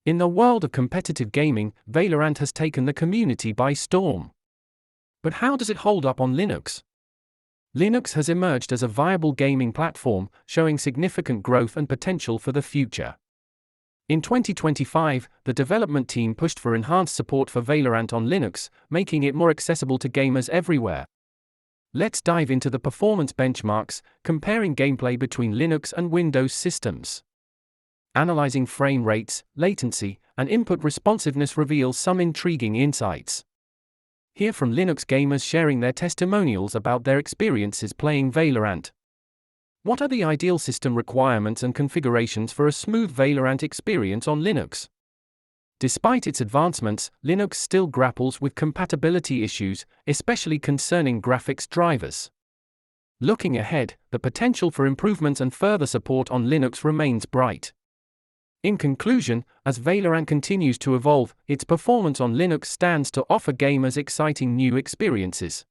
In the world of competitive gaming, Valorant has taken the community by storm. But how does it hold up on Linux? Linux has emerged as a viable gaming platform, showing significant growth and potential for the future. In 2025, the development team pushed for enhanced support for Valorant on Linux, making it more accessible to gamers everywhere. Let's dive into the performance benchmarks, comparing gameplay between Linux and Windows systems. Analyzing frame rates, latency, and input responsiveness reveals some intriguing insights. Hear from Linux gamers sharing their testimonials about their experiences playing Valorant. What are the ideal system requirements and configurations for a smooth Valorant experience on Linux? Despite its advancements, Linux still grapples with compatibility issues, especially concerning graphics drivers. Looking ahead, the potential for improvements and further support on Linux remains bright. In conclusion, as Valorant continues to evolve, its performance on Linux stands to offer gamers exciting new experiences.